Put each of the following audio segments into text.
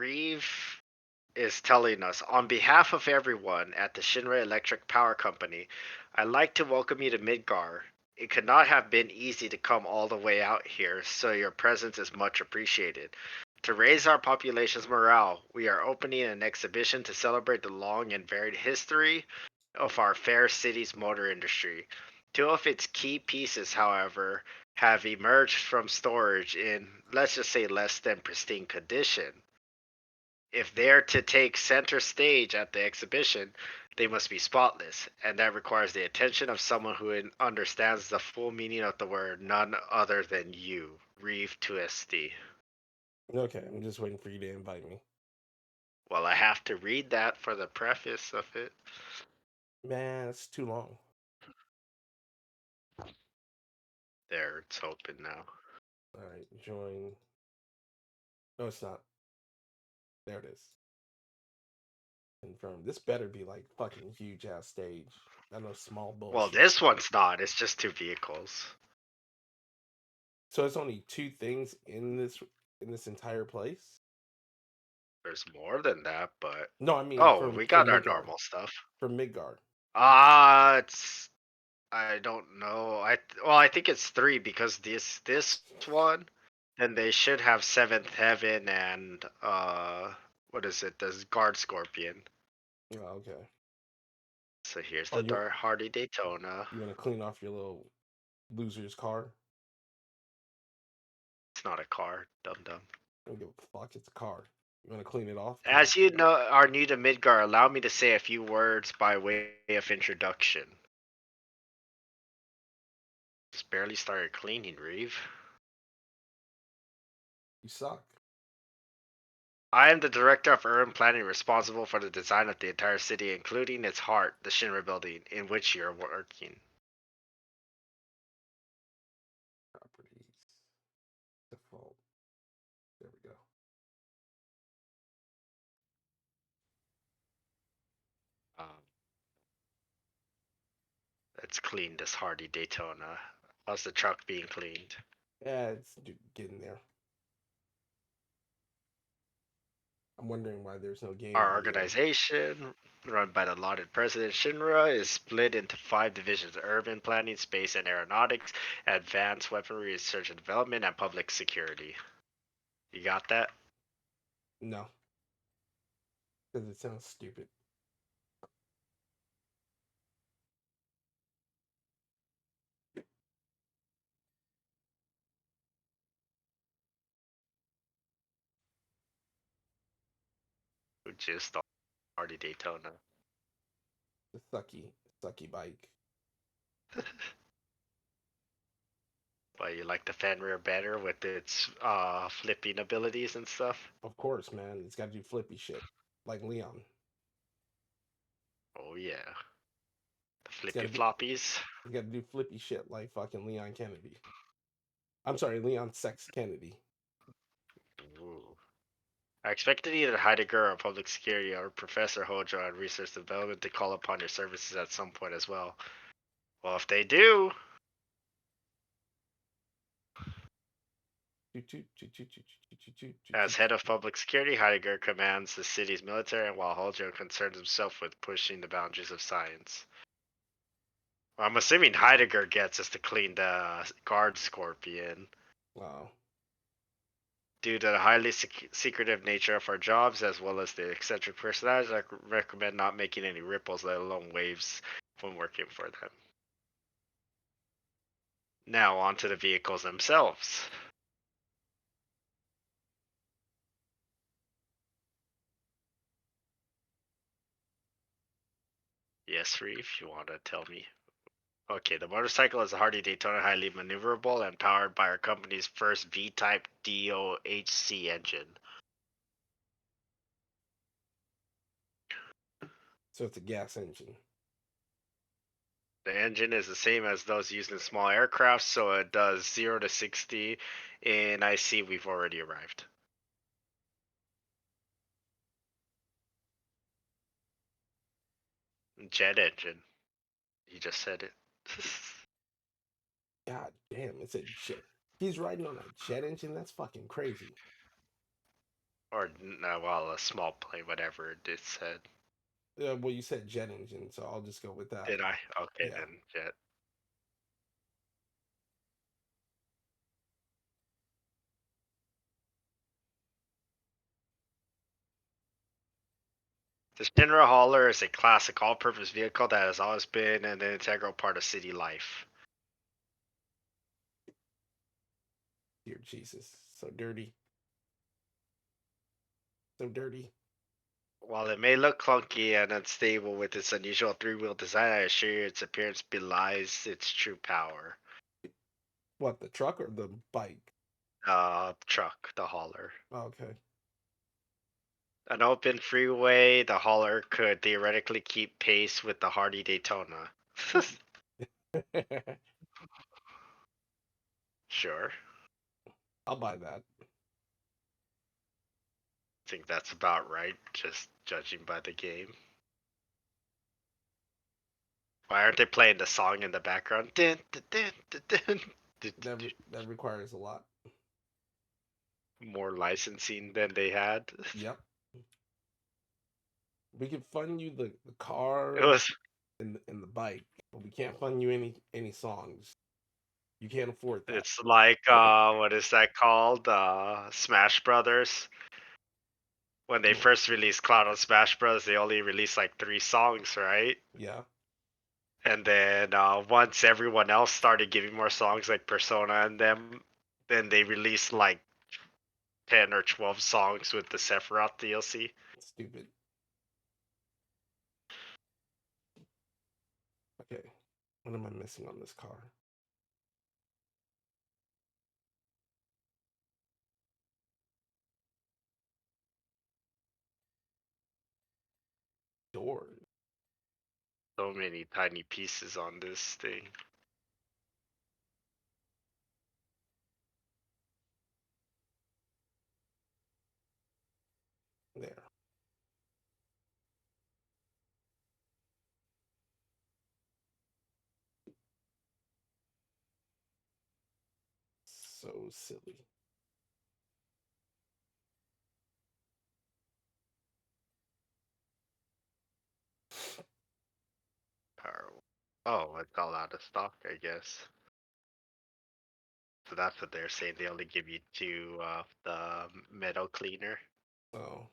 Reeve is telling us, on behalf of everyone at the Shinra Electric Power Company, I'd like to welcome you to Midgar. It could not have been easy to come all the way out here, so your presence is much appreciated. To raise our population's morale, we are opening an exhibition to celebrate the long and varied history of our fair city's motor industry. Two of its key pieces, however, have emerged from storage in, let's just say, less than pristine condition. If they're to take center stage at the exhibition, they must be spotless, and that requires the attention of someone who understands the full meaning of the word, none other than you, Reeve 2SD. Okay, I'm just waiting for you to invite me. Well, I have to read that for the preface of it. Man, it's too long. There, it's open now. All right, join. No, it's not. There it is. Confirm. This better be like fucking huge ass stage. Not no small Well, bullshit. this one's not. It's just two vehicles. So it's only two things in this entire place. There's more than that, but No, I mean oh, for we for got our Midgard. normal stuff. For Midgard. It's I don't know. I think it's three because this one, then they should have Seventh Heaven and what is it? The Guard Scorpion. Oh, okay. So here's Oh, the Dark Hardy Daytona. you want to clean off your little loser's car? It's not a car, dum dum. I don't give a fuck. It's a car. You want to clean it off? Cause As you know, are new to Midgar, allow me to say a few words by way of introduction. Just barely started cleaning, Reeve. you suck. I am the director of urban planning responsible for the design of the entire city, including its heart, the Shinra building, in which you're working. Properties. Default. There we go. Um, let's clean this Hardy Daytona. How's the truck being cleaned? Yeah, it's getting there. I'm wondering why there's no game Our audio. organization, run by the lauded President Shinra, is split into five divisions: urban planning, space and aeronautics, advanced weaponry research and development, and public security. You got that? No, because it sounds stupid. Which is the Hardy Daytona. The sucky bike. But you like the Fenrir better with its flipping abilities and stuff? Of course, man. It's got to do flippy shit like Leon. Oh yeah. The It's got flippy to be. floppies. It's got to do flippy shit like fucking Leon Kennedy. I'm sorry, Leon Sex Kennedy. Ooh. I expected either Heidegger or Public Security or Professor Hojo on Research Development to call upon your services at some point as well. Well, if they do, as head of public security, Heidegger commands the city's military, while Hojo concerns himself with pushing the boundaries of science. Well, I'm assuming Heidegger gets us to clean the guard scorpion. Wow. Due to the highly secretive nature of our jobs, as well as the eccentric personalities, I recommend not making any ripples, let alone waves, when working for them. Now, on to the vehicles themselves. Yes, Reef, you want to tell me? Okay, the motorcycle is a Hardy Daytona, highly maneuverable and powered by our company's first V-type DOHC engine. So it's a gas engine. The engine is the same as those used in small aircraft, so it does 0 to 60 in IC. We've already arrived. Jet engine. You just said it. God damn, it's a jet. He's riding on a jet engine. That's fucking crazy. Or well, a small plane, whatever it said. Well, you said jet engine, so I'll just go with that. Did I? Okay, Yeah. then jet. The Shinra Hauler is a classic all-purpose vehicle that has always been an integral part of city life. Dear Jesus, so dirty, so dirty. While it may look clunky and unstable with its unusual three-wheel design, I assure you its appearance belies its true power. What, the truck or the bike? Truck, the hauler. Okay. An open freeway, the hauler could theoretically keep pace with the hardy Daytona. Sure. I'll buy that. I think that's about right, just judging by the game. Why aren't they playing the song in the background? Dun, dun, dun, dun, dun, dun, dun, dun. That requires a lot. More licensing than they had. Yep. We can fund you the It car was. and the bike, but we can't fund you any songs. You can't afford that. It's like what is that called? Smash Brothers. When they Yeah. first released Cloud on Smash Bros, they only released like 3 songs, right? Yeah. And then once everyone else started giving more songs like Persona and them, then they released like 10 or 12 songs with the Sephiroth DLC. Stupid. Okay. What am I missing on this car? Door. So many tiny pieces on this thing. There. So silly. Power. Oh, it's all out of stock, I guess. So that's what they're saying. They only give you two of the metal cleaner. Oh.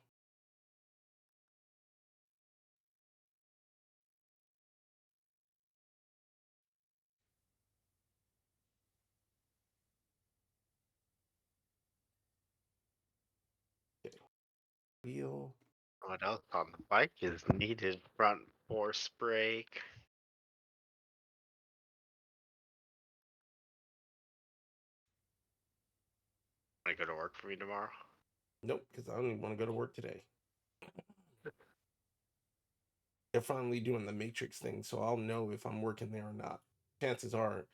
Okay. Wheel. What else on the bike is needed? Front force brake. I go to work for me tomorrow. Nope, because I don't even want to go to work today. They're finally doing the Matrix thing, so I'll know if I'm working there or not. Chances are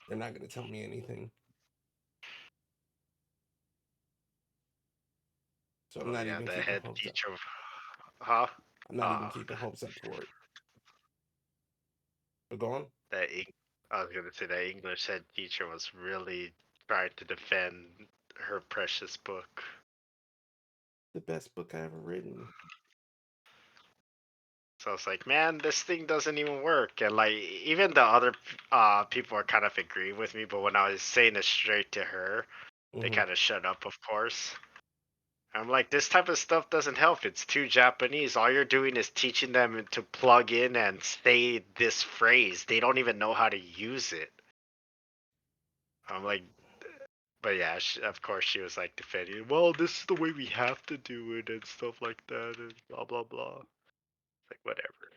they're not going to tell me anything. So I'm Oh not yeah, even the keeping head hopes up. teacher. Huh? I'm not even Uh, keeping hopes up for it. But go on. that I was gonna say that English head teacher was really trying to defend her precious book. The best book I ever written. So I was like, man, this thing doesn't even work. And like, even the other people are kind of agreeing with me, but when I was saying it straight to her, they Mm-hmm. kind of shut up, of course. I'm like, this type of stuff doesn't help. It's too Japanese. All you're doing is teaching them to plug in and say this phrase. They don't even know how to use it. I'm like, but yeah, of course she was like defending. Well, this is the way we have to do it and stuff like that and blah blah blah. It's like whatever.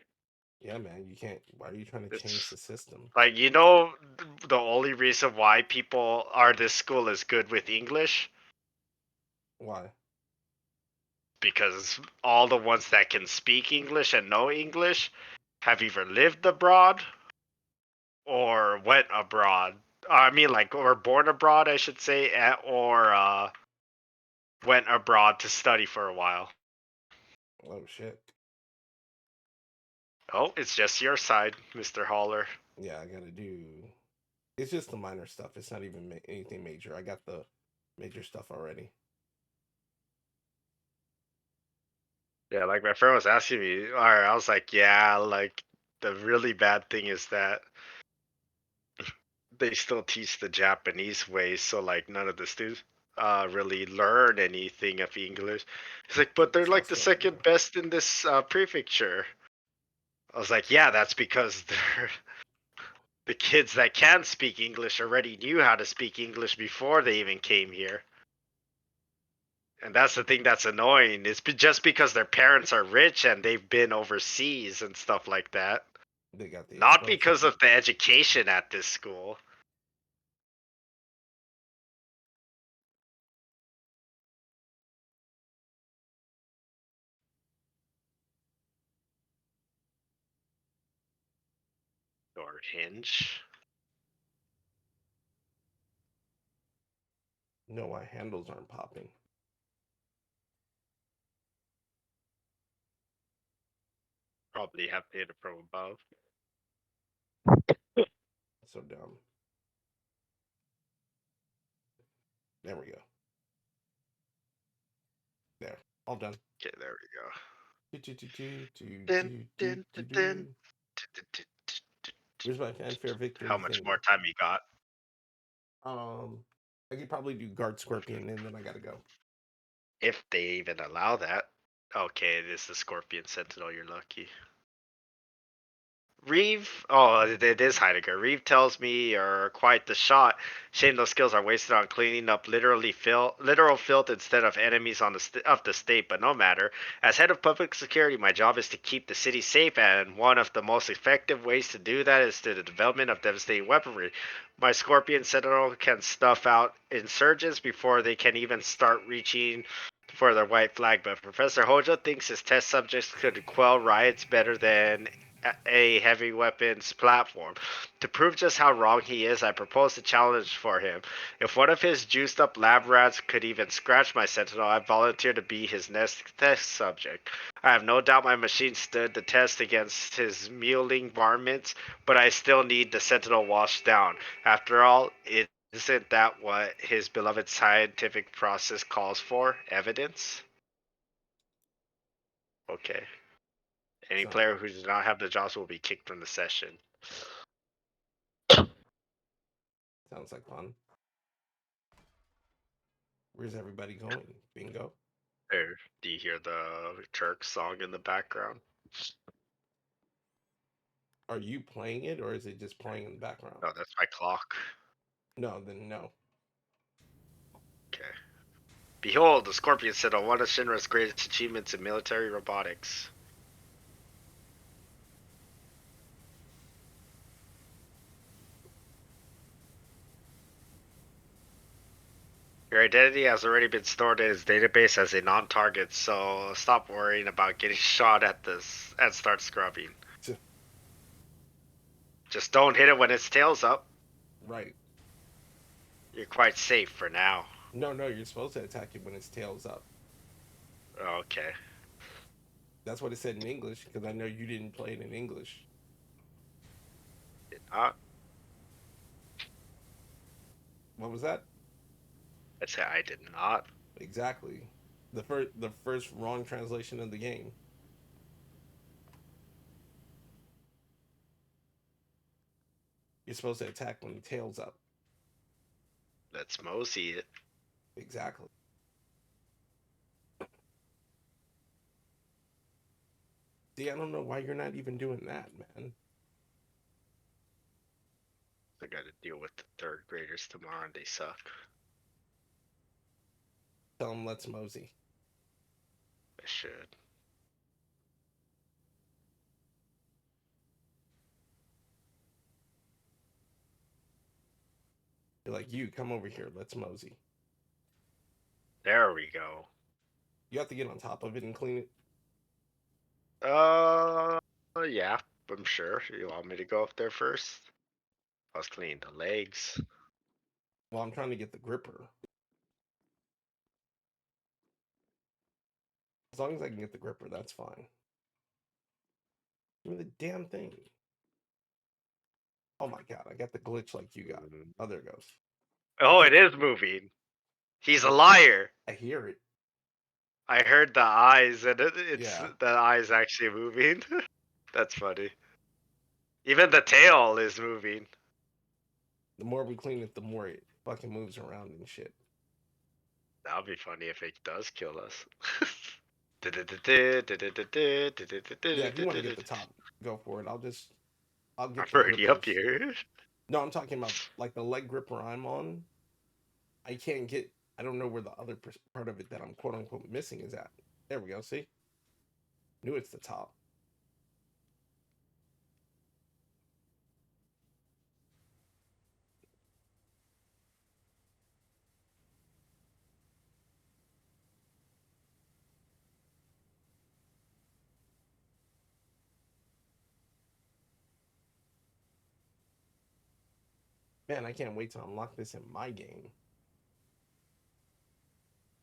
Yeah, man, you can't. Why are you trying to change It's the system? like the only reason why people are this school is good with English Why? because all the ones that can speak English and know English have either lived abroad or went abroad. I mean, like, or born abroad, I should say, or went abroad to study for a while. Oh shit. Oh, it's just your side, Mr. Haller. Yeah, I gotta do. It's just the minor stuff. It's not even anything major. I got the major stuff already. Yeah, like my friend was asking me, or I was like, yeah, like the really bad thing is that they still teach the Japanese way, so like none of the students really learn anything of English. He's like, but they're It's all like the still second there. best in this prefecture. I was like, yeah, that's because they're the kids that can speak English already knew how to speak English before they even came here. And that's the thing that's annoying. It's just because their parents are rich and they've been overseas and stuff like that. They got the Not exposure. because of the education at this school. Or hinge. No, why handles aren't popping. Probably have data from above. So dumb. There we go. There. All done. Okay, there we go. Do, do, do, do, do, Dun, do, do, dun, do, dun, do. dun. Where's my fanfare How victory much thingy? more time you got? Um, I could probably do guard scorpion and then I gotta go. If they even allow that. Okay, it is the Scorpion Sentinel, you're lucky. Reeve, oh, it is Heidegger. Reeve tells me you're quite the shot. Shame those skills are wasted on cleaning up literal filth instead of enemies on of the state. But no matter. As head of public security, my job is to keep the city safe, and one of the most effective ways to do that is through the development of devastating weaponry. My Scorpion Sentinel can stuff out insurgents before they can even start reaching for their white flag. But Professor Hojo thinks his test subjects could quell riots better than a heavy weapons platform. To prove just how wrong he is, I proposed a challenge for him. If one of his juiced up lab rats could even scratch my sentinel, I volunteer to be his next test subject. I have no doubt my machine stood the test against his mewling varmints, but I still need the sentinel washed down. After all, isn't that what his beloved scientific process calls for? Evidence? Okay. Any So, player who does not have the jobs will be kicked from the session. sounds like fun. Where's everybody going? Bingo. There, do you hear the Turk song in the background? Are you playing it or is it just playing in the background? No, that's my clock. No, then no. Okay. Behold, the Scorpion Citadel, one of Shinra's greatest achievements in military robotics. Your identity has already been stored in his database as a non-target, so stop worrying about getting shot at this and start scrubbing. Just don't hit it when its tail's up. Right. You're quite safe for now. No, no, you're supposed to attack it when its tail's up. Okay. That's what it said in English because I know you didn't play it in English. Did not. What was that? I said I did not. Exactly. The first wrong translation of the game. You're supposed to attack when the tail's up. Let's mosey it. Exactly. See, I don't know why you're not even doing that, man. I got to deal with the third graders tomorrow, and they suck. Tell them let's mosey. I should. You're like, you come over here, let's mosey. There we go. You have to get on top of it and clean it. Uh, yeah, I'm sure. You want me to go up there first? I was cleaning the legs. Well, I'm trying to get the gripper. As long as I can get the gripper, that's fine. Give me the damn thing. Oh my god, I got the glitch like you got. Mm. Oh, there it goes. I Oh, it can't. is moving. He's a liar. I hear it. I heard the eyes, and it's Yeah, the eyes actually moving. That's funny. Even the tail is moving. the more we clean it, the more it fucking moves around and shit. That would be funny if it does kill us. Yeah, if you want to get the top, go for it. I'll I'm get the already up grippers. here. No, I'm talking about like the leg gripper I'm on. I can't get. I don't know where the other part of it that I'm quote unquote missing is at. There we go. See, knew it's the top. Man, I can't wait to unlock this in my game.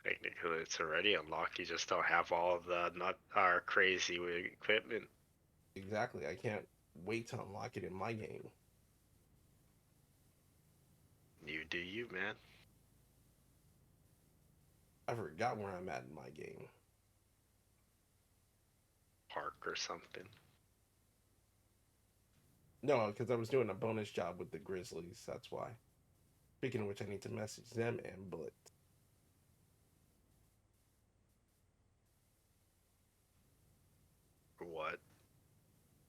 Technically, it's already unlocked. You just don't have all of the not our crazy equipment. Exactly. I can't wait to unlock it in my game. You do you, man. I forgot where I'm at in my game. Park or something. No, because I was doing a bonus job with the Grizzlies. That's why. Speaking of which, I need to message them and Blitz What?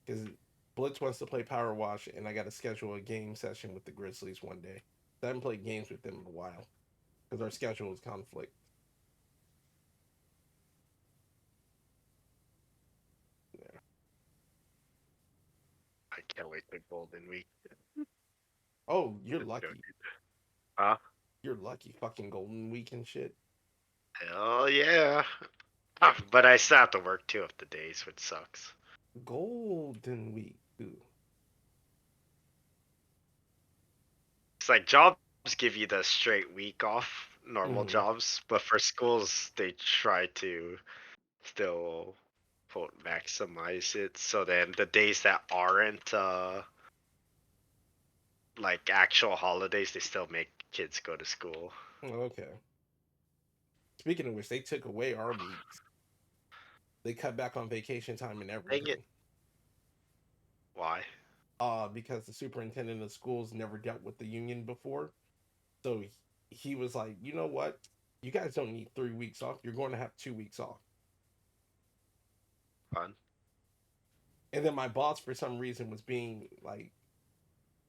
because Blitz wants to play Power Wash, and I got to schedule a game session with the Grizzlies one day. I haven't played games with them in a while because our schedule is conflict. Yeah. I can't wait for Golden Week. Oh, you're It's gonna lucky. be- Huh? You're lucky. Fucking Golden Week and shit. Hell yeah. But I still have to work 2 of the days, which sucks. Golden Week. Ooh. It's like jobs give you the straight week off, normal Mm-hmm. jobs, but for schools, they try to still quote maximize it. So then the days that aren't like actual holidays, they still make kids go to school. Okay. Speaking of which, they took away our weeks. They cut back on vacation time and Dang it. everything. Why? Because the superintendent of schools never dealt with the union before. So he was like, you know what? You guys don't need 3 weeks off. You're going to have 2 weeks off. Fun. And then my boss, for some reason, was being like,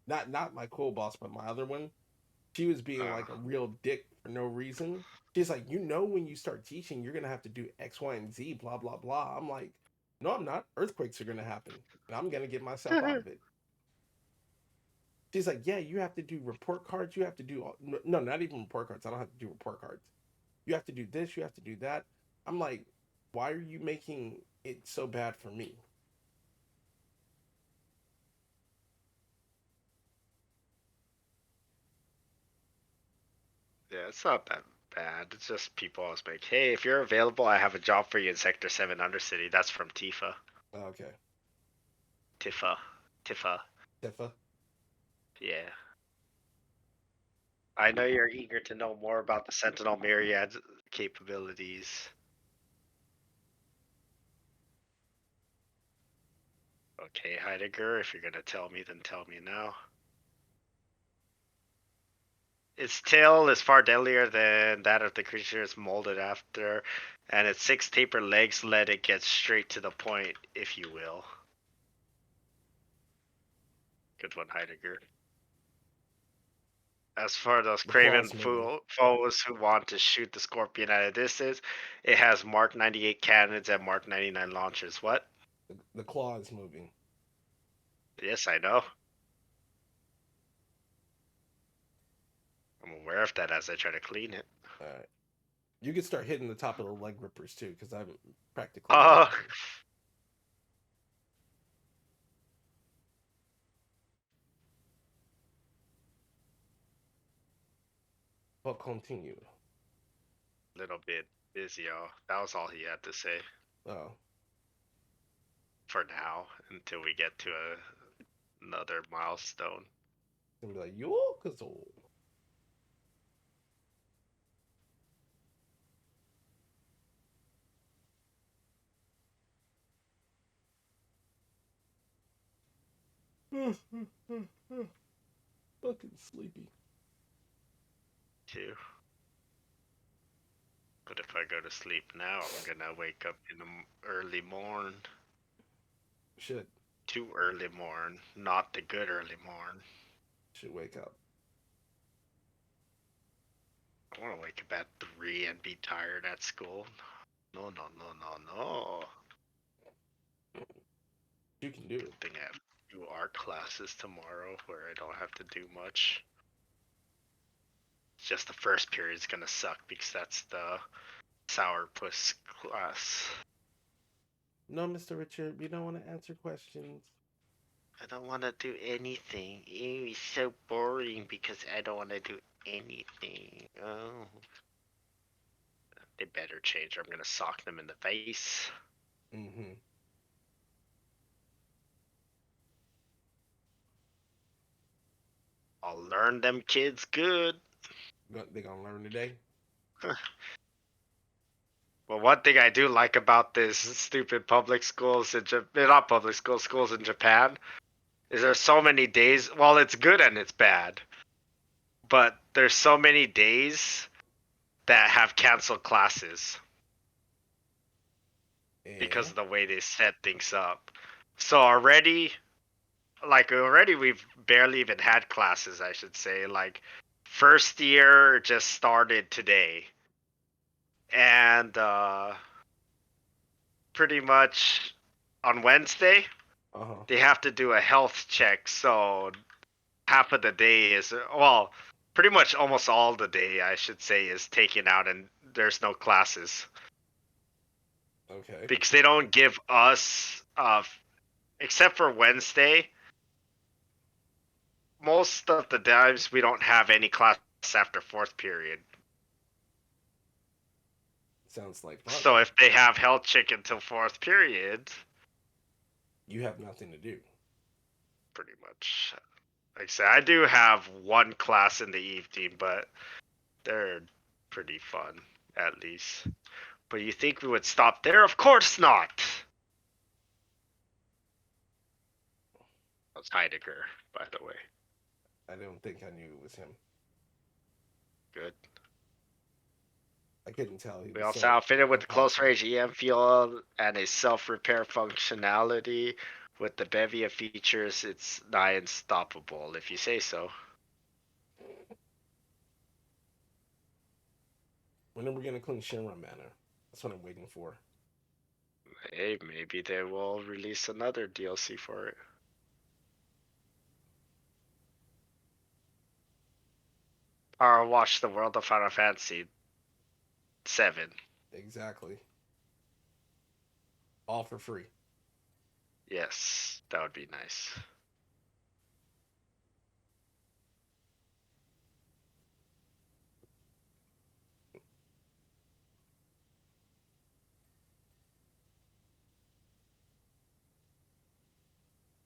not my cool boss, but my other one. She was being Uh, like a real dick for no reason. She's like, you know, when you start teaching, you're gonna have to do X, Y, and Z, blah, blah, blah. I'm like, no, I'm not. Earthquakes are gonna happen, and I'm gonna get myself out of it. She's like, yeah, you have to do report cards. You have to do no, not even report cards. I don't have to do report cards. You have to do this. You have to do that. I'm like, why are you making it so bad for me? yeah, it's not that bad. It's just people always like, hey, if you're available, I have a job for you in Sector 7 Undercity. That's from Tifa. Okay, Tifa. Tifa. Tifa. Yeah. I know you're eager to know more about the Sentinel Myriad capabilities. Okay, Heidegger, if you're gonna tell me, then tell me now. Its tail is far deadlier than that of the creature it's molded after, and its 6 tapered legs let it get straight to the point, if you will. Good one, Heidegger. As for those The craven claw's moving. foes who want to shoot the scorpion at a distance, it has Mark 98 cannons and Mark 99 launchers. What? The claw is moving. Yes, I know. I'm aware of that as I try to clean it. All right. You can start hitting the top of the leg rippers too, because I'm practically done Oh, with them. But continue. little bit busy, y'all. That was all he had to say Oh, for now until we get to another milestone. and be like, Yokozo. Fucking sleepy. Too. But if I go to sleep now, I'm gonna wake up in the early morn. Should Too early morn, not the good early morn. wake up. I want to wake up at 3 and be tired at school. No, no, no, no, no. You can do it. Good thing I have 2 art classes tomorrow where I don't have to do much. It's just the first period's gonna suck because that's the sourpuss class. No, Mr. Richard, we don't want to answer questions. I don't want to do anything. Ew, it's so boring because I don't want to do anything. Oh. They better change or I'm gonna sock them in the face. Mm-hmm. I'll learn them kids good. They gonna learn today. Well, one thing I do like about this stupid public schools in not public schools, schools in Japan, is there's so many days. Well, it's good and it's bad, but there's so many days that have canceled classes because Yeah. of the way they set things up. So already we've barely even had classes, I should say. Like first year just started today, and pretty much on Wednesday Uh-huh. they have to do a health check. So half of the day is, well, pretty much almost all the day, I should say, is taken out, and there's no classes Okay. because they don't give us except for Wednesday. Most of the times we don't have any class after fourth period. Sounds like fun. So if they have health check until fourth period, You have nothing to do. pretty much. Like I said, I do have one class in the evening, but they're pretty fun, at least. But you think we would stop there? Of course not! That's Heidegger, by the way. I don't think I knew it was him. Good. I couldn't tell. He We was also so outfitted with the close powerful. range EM field and a self repair functionality. With the bevy of features, it's nigh unstoppable, if you say so. When are we gonna clean Shinra Manor? That's what I'm waiting for. Hey, maybe they will release another DLC for it. Or watch the world of Final Fantasy 7. Exactly. All for free. Yes, that would be nice.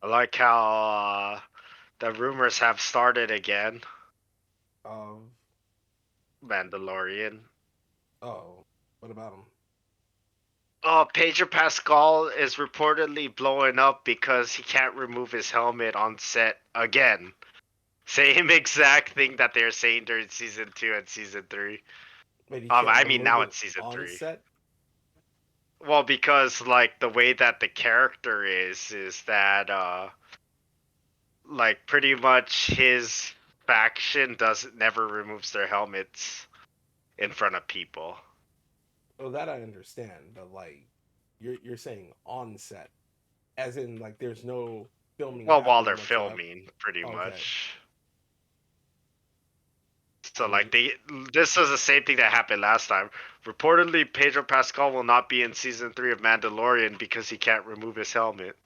I like how the rumors have started again. Um. Mandalorian. Oh. What about him? Oh, Pedro Pascal is reportedly blowing up because he can't remove his helmet on set again. Same exact thing that they're saying during season 2 and season 3. Wait, he can't I mean remove now it it's season on 3. set. Well, because like the way that the character is that like pretty much his faction doesn't never removes their helmets in front of people. Oh, that I understand, but like, you're saying on set, as in like there's no filming Well, while they're happening whatsoever. filming, pretty Okay. much. I So mean, like this is the same thing that happened last time. Reportedly, Pedro Pascal will not be in season 3 of Mandalorian because he can't remove his helmet.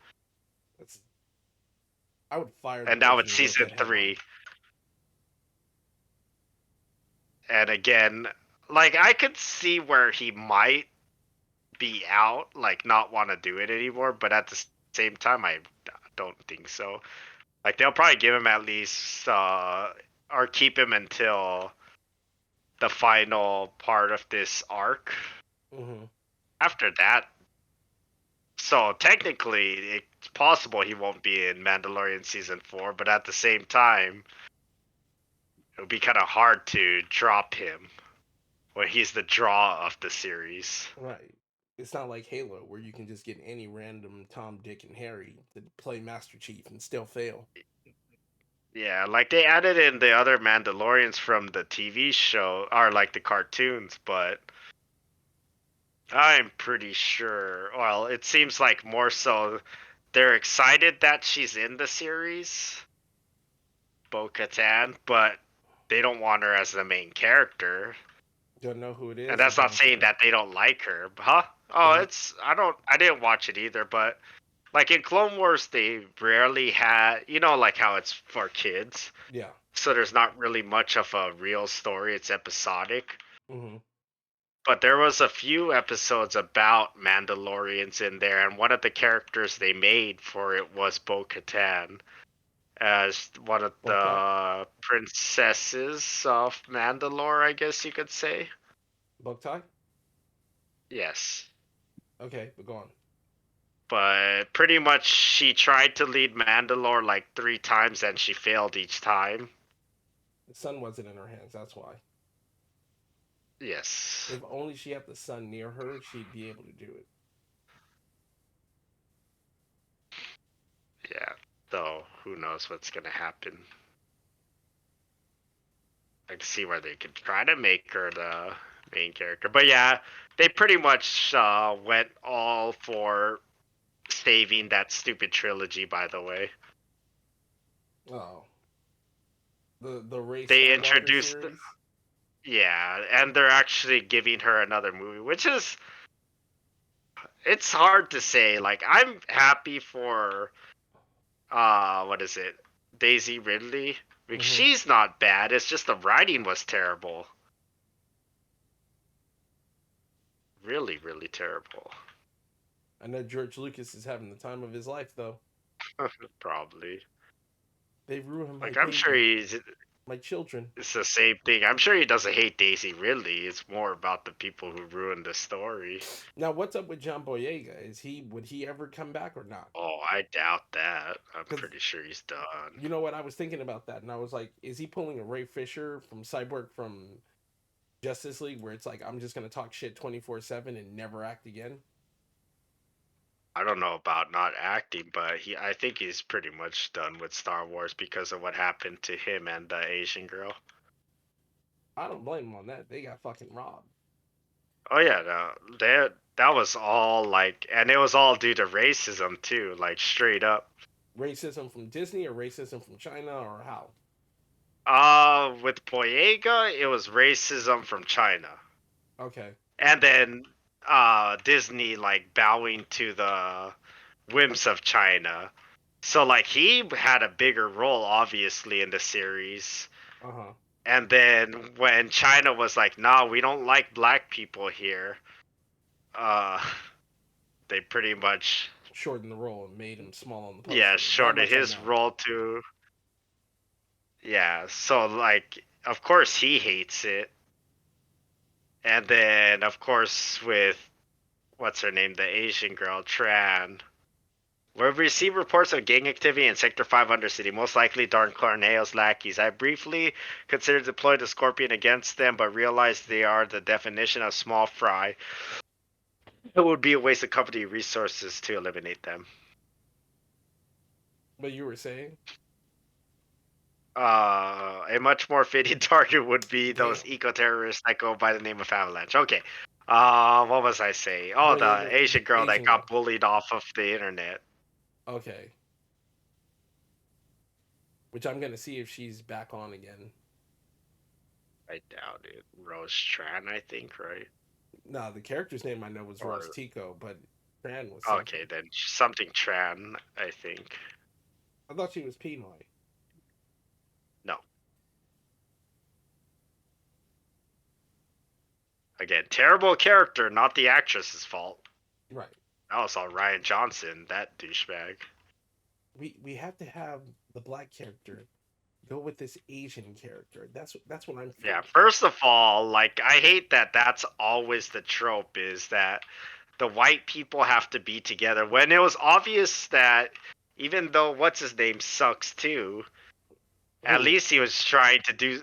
that's I would fire the And now person it's who wrote season that headline. 3, and again, like I could see where he might be out, like not want to do it anymore, but at the same time, I don't think so. Like they'll probably give him at least, or keep him until the final part of this arc. Mm-hmm. After that, so technically, it's possible he won't be in Mandalorian season 4, but at the same time, it would be kind of hard to drop him when he's the draw of the series. Right. It's not like Halo where you can just get any random Tom, Dick, and Harry to play Master Chief and still fail. Yeah, like they added in the other Mandalorians from the TV show, or like the cartoons, but I'm pretty sure. Well, it seems like more so they're excited that she's in the series, Bo-Katan, but they don't want her as the main character. Don't know who it And is or that's not don't saying care. that they don't like her, huh? Oh, Don't. it's I didn't watch it either, but like in Clone Wars, they rarely had, like how it's for kids, Yeah. so there's not really much of a real story. It's episodic. Mm-hmm. But there was a few episodes about Mandalorians in there, and one of the characters they made for it was Bo-Katan as one of Buckeye. the princesses of Mandalore, I guess you could say. Buckeye. Yes. Okay, but go on. But pretty much she tried to lead Mandalore like 3 times and she failed each time. The sun wasn't in her hands. That's why. Yes. If only she had the sun near her, she'd be able to do it. Yeah. Though, who knows what's going to happen. I can see where they could try to make her the main character. But yeah, they pretty much went all for saving that stupid trilogy, by the way. Oh, the Ray They Skywalker introduced, series. yeah, and they're actually giving her another movie, which is, it's hard to say. Like, I'm happy for, what is it? Daisy Ridley. Like, Mm-hmm. she's not bad. It's just the writing was terrible. Really, really terrible. I know George Lucas is having the time of his life though. Probably. They ruined my Like, I'm sure baby, he's my children. it's the same thing. I'm sure he doesn't hate Daisy Ridley. It's more about the people who ruined the story. Now, what's up with John Boyega? Would he ever come back or not? Oh, I doubt that. I'm Because pretty sure he's done. you know what, I was thinking about that, and I was like, is he pulling a Ray Fisher from Cyborg from Justice League, where it's like I'm just gonna talk shit 24/7 and never act again? I don't know about not acting, but I think he's pretty much done with Star Wars because of what happened to him and the Asian girl. I don't blame him on that. They got fucking robbed. Oh yeah, no, that was all like, and it was all due to racism too, like straight up. Racism from Disney or racism from China or how? With Boyega, it was racism from China. Okay. And then Disney like bowing to the whims of China. So like he had a bigger role obviously in the series. Uh huh. And then when China was like, "Nah, we don't like black people here," uh, they pretty much, Shortened the role and made him small on the yeah, poster. That shorted much I his know. role to, yeah. So like, of course he hates it. And then of course with what's her name, the Asian girl Tran. We've received reports of gang activity in Sector 5 Undercity, most likely Darn Clarneo's lackeys. I briefly considered deploying the Scorpion against them, but realized they are the definition of small fry. It would be a waste of company resources to eliminate them. But you were saying, A much more fitting target would be those damn, eco-terrorists that go by the name of Avalanche. Okay. What was I saying? Oh, the Boyega, the Asian girl that Asian got girl. bullied off of the internet. Okay. Which I'm gonna see if she's back on again. I doubt it. Rose Tran, I think, right? Nah, the character's name I know was Rose Or Tico, but Fran was okay, something. then something Tran, I think. I thought she was Pinoy. No. Again, terrible character, not the actress's fault. Right. That was all Ryan Johnson, that douchebag. We have to have the black character go with this Asian character. That's what I'm Yeah, thinking. first of all, like I hate that that's always the trope is that the white people have to be together when it was obvious that even though what's his name sucks too, at Who? least he was trying to do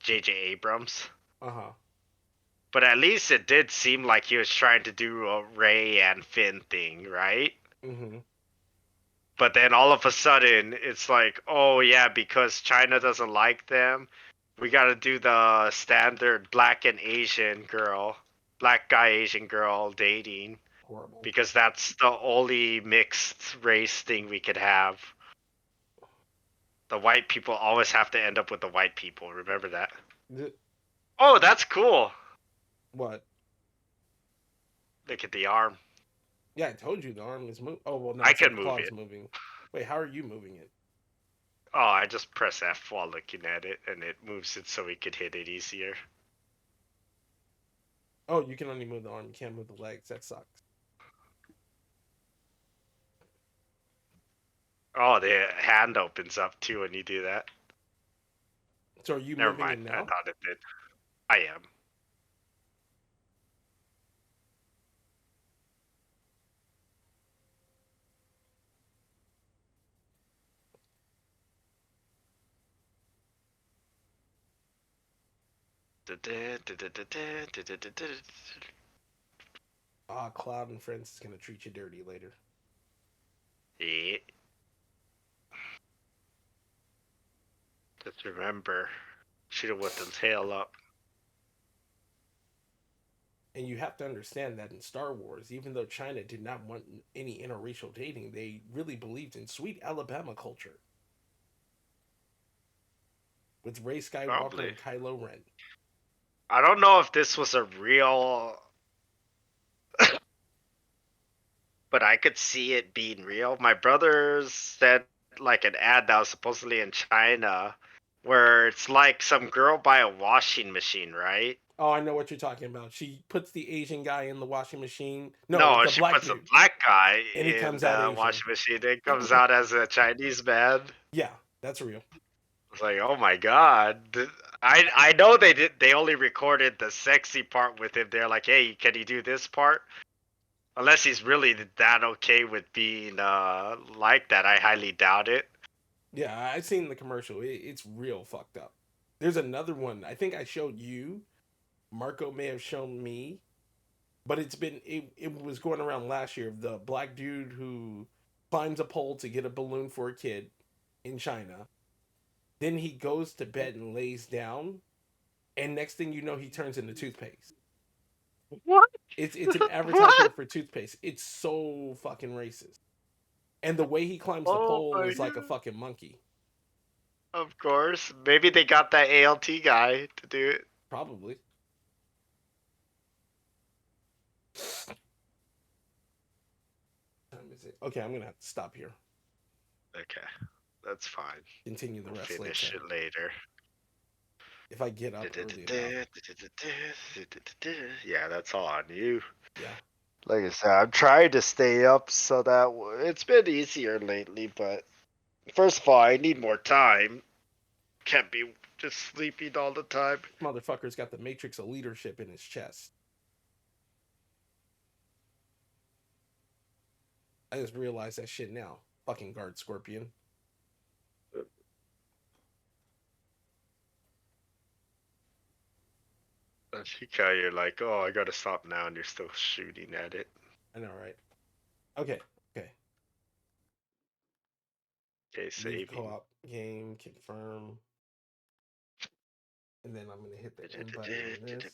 J.J. Abrams. Uh huh. But at least it did seem like he was trying to do a Ray and Finn thing, right? Mm-hmm. But then all of a sudden, it's like, oh yeah, because China doesn't like them, we gotta do the standard black and Asian girl, black guy, Asian girl dating, Horrible. because that's the only mixed race thing we could have. The white people always have to end up with the white people. Remember that? Th- Oh, that's cool. what? Look at the arm. Yeah, I told you the arm is moving. Oh well, no, I it said can the move claw's it. moving. Wait, how are you moving it? Oh, I just press F while looking at it, and it moves it so we could hit it easier. Oh, you can only move the arm. You can't move the legs. That sucks. Oh, the hand opens up too when you do that. So are you Never moving mind. it I now? thought it did. I am. Ah, Cloud and Friends is gonna treat you dirty later. Yeah. Just remember, shoot it with the tail up. And you have to understand that in Star Wars, even though China did not want any interracial dating, they really believed in sweet Alabama culture with Ray Skywalker Probably. and Kylo Ren. I don't know if this was a real, but I could see it being real. My brother said like an ad that was supposedly in China, where it's like some girl by a washing machine, right? Oh, I know what you're talking about. She puts the Asian guy in the washing machine. No, No, the she black puts a dude, black guy and he in comes out the Asian. washing machine. It comes out as a Chinese man. Yeah, that's real. It's like, oh my god. I know they did. They only recorded the sexy part with him. They're like, hey, can you do this part? Unless he's really that okay with being like that, I highly doubt it. Yeah, I've seen the commercial. It's real fucked up. There's another one. I think I showed you. Marco may have shown me, but it was going around last year. The black dude who climbs a pole to get a balloon for a kid in China. Then he goes to bed and lays down, and next thing you know, he turns into toothpaste. What? It's an What? advertisement for toothpaste. It's so fucking racist. And the way he climbs the Oh pole my is like a god. fucking monkey. Of course. Maybe they got that ALT guy to do it. Probably. What time is it? Okay, I'm gonna have to stop here. Okay, that's fine. Continue the We'll rest finish later. it later. If I get up early enough. Yeah, that's all on you. Yeah. Like I said, I'm trying to stay up so that it's been easier lately, but first of all, I need more time. Can't be just sleeping all the time. Motherfucker's got the matrix of leadership in his chest. I just realized that shit now. Fucking guard scorpion. I think how you're like, oh, I gotta stop now, and you're still shooting at it. I know, right? Okay. Okay. Okay, Leave saving. co-op game, confirm. And then I'm gonna hit the end button on this.